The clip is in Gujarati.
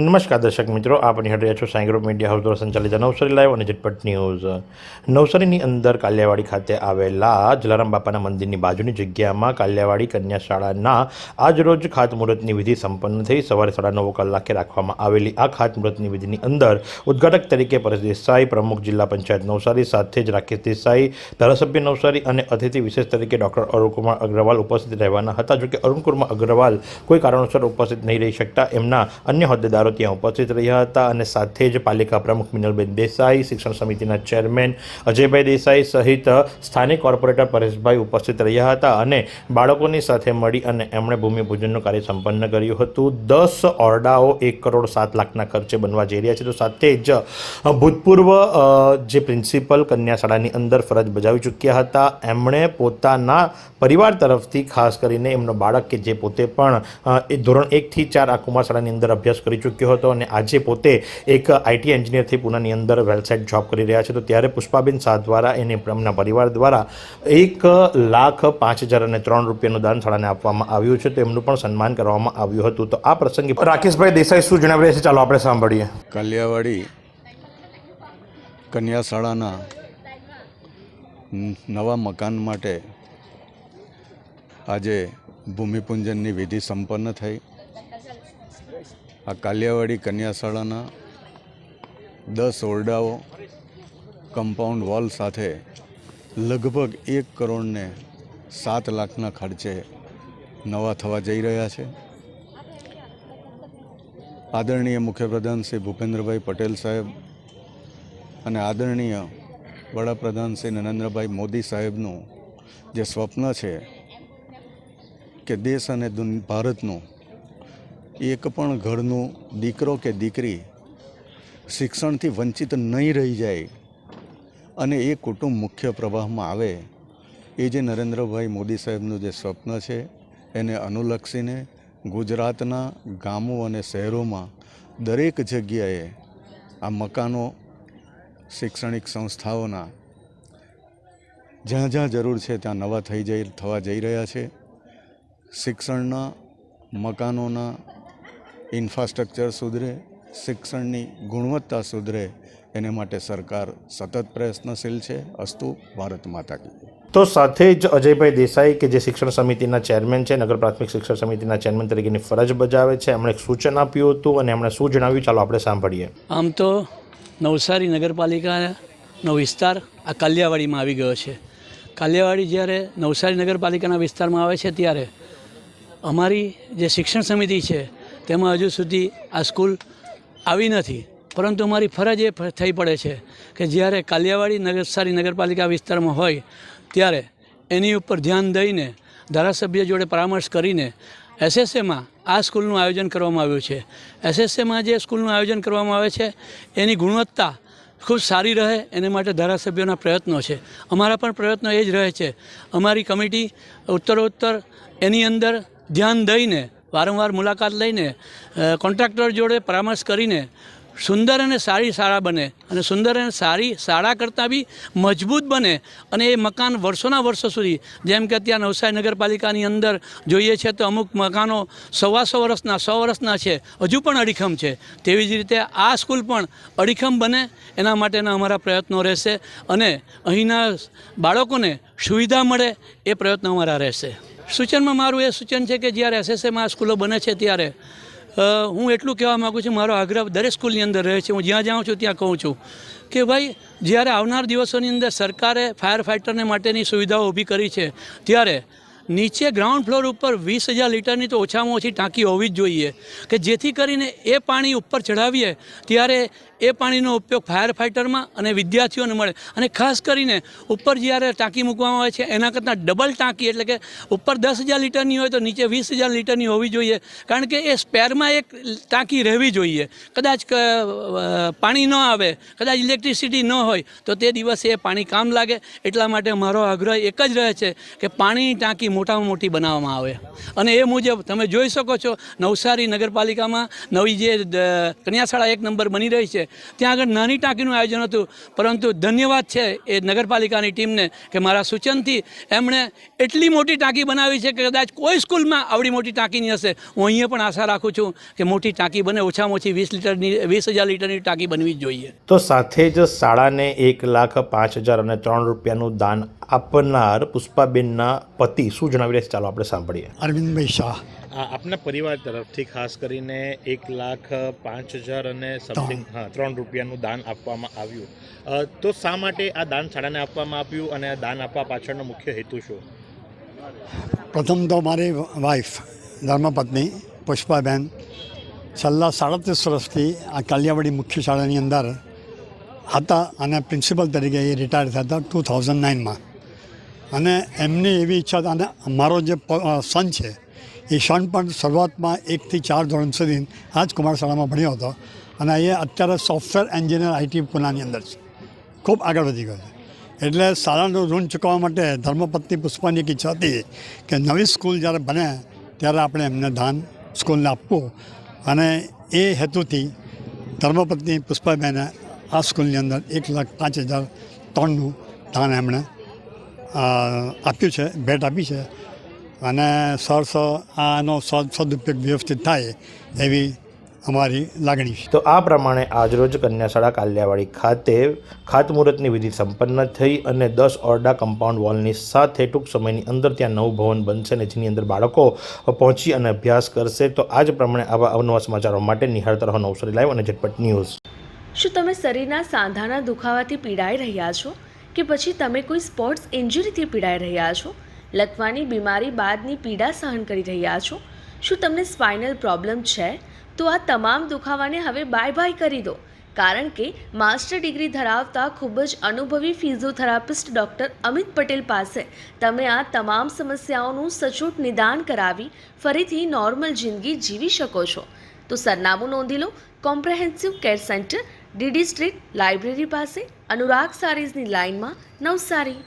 નમસ્કાર દર્શક મિત્રો, આપ નિહાળી રહ્યા છો સાઈ ગ્રુપ મીડિયા હાઉસ દ્વારા સંચાલિત નવસારી લાઈવ અને ઝટપટ ન્યૂઝ। નવસારીની અંદર કાલિયાવાડી ખાતે આવેલા જલારામ બાપાના મંદિરની બાજુની જગ્યામાં કાલિયાવાડી કન્યા શાળાના આજરોજ ખાતમુહૂર્તની વિધિ સંપન્ન થઈ। સવારે 9:30 કલાકે રાખવામાં આવેલી આ ખાતમુહૂર્તની વિધિની અંદર ઉદ્ઘાટક તરીકે પરેશ દેસાઈ, પ્રમુખ જિલ્લા પંચાયત નવસારી, સાથે જ રાકેશ દેસાઈ, ધારાસભ્ય નવસારી અને અતિથિ વિશેષ તરીકે ડૉક્ટર અરુણકુમાર અગ્રવાલ ઉપસ્થિત રહેવાના હતા। જોકે અરુણકુમાર અગ્રવાલ કોઈ કારણોસર ઉપસ્થિત નહીં રહી શકતા એમના અન્ય હોદ્દેદારો ત્યાં ઉપસ્થિત રહ્યા હતા અને સાથે જ પાલિકા પ્રમુખ મિનલબેન દેસાઈ, શિક્ષણ સમિતિના ચેરમેન અજયભાઈ દેસાઈ સહિત સ્થાનિક કોર્પોરેટર પરેશભાઈ ઉપસ્થિત રહ્યા હતા અને બાળકોની સાથે મળી અને એમણે ભૂમિપૂજનનું કાર્ય સંપન્ન કર્યું હતું। 10 ઓરડાઓ 1,07,00,000ના ખર્ચે બનવા જઈ રહ્યા છે। તો સાથે જ ભૂતપૂર્વ જે પ્રિન્સિપલ કન્યા શાળાની અંદર ફરજ બજાવી ચૂક્યા હતા એમણે પોતાના પરિવાર તરફથી ખાસ કરીને એમનો બાળક કે જે પોતે પણ એ ધોરણ 1 થી 4 આ કુમાર શાળાની અંદર અભ્યાસ કરી ચૂક્યો હતો અને આજે પોતે એક આઈટી એન્જિનિયરથી પુનાની અંદર વેલસાઇટ જોબ કરી રહ્યા છે। તો ત્યારે પુષ્પાબેન શાહ દ્વારા એને એમના પરિવાર દ્વારા 1,05,003 રૂપિયાનું દાન શાળાને આપવામાં આવ્યું છે। તો એમનું પણ સન્માન કરવામાં આવ્યું હતું। તો આ પ્રસંગે રાકેશભાઈ દેસાઈ શું જણાવી રહ્યા છે, ચાલો આપણે સાંભળીએ। કાલિયાવાડી કન્યા શાળાના નવા મકાન માટે આજે ભૂમિપૂજનની વિધિ સંપન્ન થઈ। આ કાલિયાવાડી કન્યા શાળાના 10 ઓરડાઓ કમ્પાઉન્ડ વોલ સાથે લગભગ 1,07,00,000ના ખર્ચે નવા થવા જઈ રહ્યા છે। આદરણીય મુખ્યપ્રધાન શ્રી ભૂપેન્દ્રભાઈ પટેલ સાહેબ અને આદરણીય વડાપ્રધાન શ્રી નરેન્દ્રભાઈ મોદી સાહેબનું જે સ્વપ્ન છે કે દેશ અને ભારતનું એક પણ ઘરનું દીકરો કે દીકરી શિક્ષણથી વંચિત નહીં રહી જાય અને એ કુટુંબ મુખ્ય પ્રવાહમાં આવે, એ જે નરેન્દ્રભાઈ મોદી સાહેબનું જે સ્વપ્ન છે એને અનુલક્ષીને ગુજરાતના ગામો અને શહેરોમાં દરેક જગ્યાએ આ મકાનો શૈક્ષણિક સંસ્થાઓના જ્યાં જ્યાં જરૂર છે ત્યાં નવા થવા જઈ રહ્યા છે। શિક્ષણના મકાનોના ઇન્ફ્રાસ્ટ્રક્ચર સુધરે, શિક્ષણની ગુણવત્તા સુધરે એને માટે સરકાર સતત પ્રયત્નશીલ છે। અસ્તુ ભારત માતા કી। તો સાથે જ અજયભાઈ દેસાઈ કે જે શિક્ષણ સમિતિના ચેરમેન છે, નગર પ્રાથમિક શિક્ષણ સમિતિના ચેરમેન તરીકેની ફરજ બજાવે છે, એમણે એક સૂચન આપ્યું હતું અને એમણે શું જણાવ્યું, ચાલો આપણે સાંભળીએ। આમ તો નવસારી નગરપાલિકાનો વિસ્તાર આ કાલિયાવાડીમાં આવી ગયો છે। કાલિયાવાડી જ્યારે નવસારી નગરપાલિકાના વિસ્તારમાં આવે છે ત્યારે અમારી જે શિક્ષણ સમિતિ છે તેમાં હજુ સુધી આ સ્કૂલ આવી નથી, પરંતુ અમારી ફરજ એ થઈ પડે છે કે જ્યારે કાલિયાવાડી નવસારી નગરપાલિકા વિસ્તારમાં હોય ત્યારે એની ઉપર ધ્યાન દઈને ધારાસભ્ય જોડે પરામર્શ કરીને એસએસએમાં આ સ્કૂલનું આયોજન કરવામાં આવ્યું છે। એસએસએમાં જે સ્કૂલનું આયોજન કરવામાં આવે છે એની ગુણવત્તા ખૂબ સારી રહે એને માટે ધારાસભ્યોના પ્રયત્નો છે, અમારા પણ પ્રયત્નો એ જ રહે છે। અમારી કમિટી ઉત્તરોત્તર એની અંદર ધ્યાન દઈને વારંવાર મુલાકાત લઈને કોન્ટ્રાક્ટર જોડે પરામર્શ કરીને સુંદર અને સારી શાળા બને અને સુંદર અને સારી શાળા કરતાં બી મજબૂત બને અને એ મકાન વર્ષોના વર્ષો સુધી, જેમ કે અત્યારે નવસારી નગરપાલિકાની અંદર જોઈએ છે તો અમુક મકાનો 100 વર્ષના 100 વર્ષના છે, હજુ પણ અડીખમ છે, તેવી જ રીતે આ સ્કૂલ પણ અડીખમ બને એના માટેના અમારા પ્રયત્નો રહેશે અને અહીંના બાળકોને સુવિધા મળે એ પ્રયત્નો અમારા રહેશે। સૂચનમાં મારું એ સૂચન છે કે જ્યારે એસએસએમાં આ સ્કૂલો બને છે ત્યારે હું એટલું કહેવા માગું છું, મારો આગ્રહ દરેક સ્કૂલની અંદર રહે છે, હું જ્યાં જાઉં છું ત્યાં કહું છું કે ભાઈ જ્યારે આવનાર દિવસોની અંદર સરકારે ફાયર ફાઇટરને માટેની સુવિધાઓ ઊભી કરી છે ત્યારે નીચે ગ્રાઉન્ડ ફ્લોર ઉપર 20,000 લીટરની તો ઓછામાં ઓછી ટાંકી હોવી જ જોઈએ કે જેથી કરીને એ પાણી ઉપર ચઢાવીએ ત્યારે એ પાણીનો ઉપયોગ ફાયર ફાઇટરમાં અને વિદ્યાર્થીઓને મળે અને ખાસ કરીને ઉપર જ્યારે ટાંકી મૂકવામાં આવે છે એના કરતાં ડબલ ટાંકી, એટલે કે ઉપર 10,000 લીટરની હોય તો નીચે 20,000 લીટરની હોવી જોઈએ, કારણ કે એ સ્પેરમાં એક ટાંકી રહેવી જોઈએ। કદાચ પાણી ન આવે, કદાચ ઇલેક્ટ્રિસિટી ન હોય તો તે દિવસે એ પાણી કામ લાગે, એટલા માટે મારો આગ્રહ એક જ રહે છે કે પાણીની ટાંકી મોટામાં મોટી બનાવવામાં આવે અને એ મુજબ તમે જોઈ શકો છો નવસારી નગરપાલિકામાં નવી જે કન્યા શાળા 1 નંબર બની રહી છે ત્યાં આગળ નાની ટાંકીનું આયોજન હતું, પરંતુ ધન્યવાદ છે એ નગરપાલિકાની ટીમને કે મારા સૂચનથી એમણે એટલી મોટી ટાંકી બનાવી છે કે કદાચ કોઈ સ્કૂલમાં આવડી મોટી ટાંકી નહીં હશે. હું અહીંયા પણ આશા રાખું છું કે મોટી ટાંકી બને, ઓછામાં ઓછી 20,000 લીટરની ટાંકી બનવી જ જોઈએ. તો સાથે જ શાળાને 1,05,000 અને 3 રૂપિયાનું દાન આપનાર પુષ્પાબેનના પતિ શું જણાવી રહ્યા છે, ચાલો આપણે સાંભળીએ. અરવિંદભાઈ શાહ. આપના પરિવાર તરફથી ખાસ કરીને 1,05,000 અને સમથિંગ 3 રૂપિયાનું દાન આપવામાં આવ્યું. તો શા માટે આ દાન શાળાને આપવામાં આવ્યું અને આ દાન આપવા પાછળનો મુખ્ય હેતુ શું? પ્રથમ તો મારી વાઈફ ધર્મપત્ની પુષ્પાબેન છેલ્લા 37 વર્ષથી આ કાલિયાવાડી મુખ્ય શાળાની અંદર હતા અને પ્રિન્સિપલ તરીકે એ રિટાયર થયા હતા 2009માં. અને એમની એવી ઈચ્છા હતી, અને મારો જે સન છે એ સન પણ શરૂઆતમાં 1 થી 4 ધોરણ સુધી આ જ કુમાર શાળામાં ભણ્યો હતો અને એ અત્યારે સોફ્ટવેર એન્જિનિયર આઈટી પુનાની અંદર છે, ખૂબ આગળ વધી ગયો છે. એટલે શાળાનું ઋણ ચૂકવવા માટે ધર્મપત્ની પુષ્પાની એક ઈચ્છા હતી કે નવી સ્કૂલ જ્યારે બને ત્યારે આપણે એમને દાન સ્કૂલને આપવું, અને એ હેતુથી ધર્મપત્ની પુષ્પાબેને આ સ્કૂલની અંદર 1,05,003નું દાન એમણે આપ્યું છે, ભેટ આપી છે. અને આનો સદુપયોગ વ્યવસ્થિત થાય એવી અમારી લાગણી છે. તો આ પ્રમાણે આજરોજ કન્યાશાળા કાલિયાવાડી ખાતે ખાતમુહૂર્તની વિધિ સંપન્ન થઈ અને 10 ઓરડા કમ્પાઉન્ડ વોલની સાથે ટૂંક સમયની અંદર ત્યાં નવું ભવન બનશે ને જેની અંદર બાળકો પહોંચી અને અભ્યાસ કરશે. તો આ જ પ્રમાણે આવા અવનવા સમાચારો માટે નિહાળતા રહો નવસારી લાઈવ અને ઝટપટ ન્યૂઝ. શું તમે શરીરના સાંધાના દુખાવાથી પીડાઈ રહ્યા છો કે પછી તમે કોઈ સ્પોર્ટ્સ ઇન્જરીથી પીડાઈ રહ્યા છો? લકવાની બીમારી બાદની પીડા સહન કરી રહ્યા છો? શું તમને સ્પાઇનલ પ્રોબ્લેમ છે? તો આ તમામ દુખાવાને હવે બાય બાય કરી દો, કારણ કે માસ્ટર ડિગ્રી ધરાવતા ખૂબ જ અનુભવી ફિઝિયોથેરાપિસ્ટ ડૉક્ટર અમિત પટેલ પાસે તમે આ તમામ સમસ્યાઓનું સચોટ નિદાન કરાવી ફરીથી નોર્મલ જિંદગી જીવી શકો છો. તો સરનામું નોંધી લો. Comprehensive care centre, DD street, library પાસે, અનુરાગ સારીઝની લાઇનમાં, નવસારી.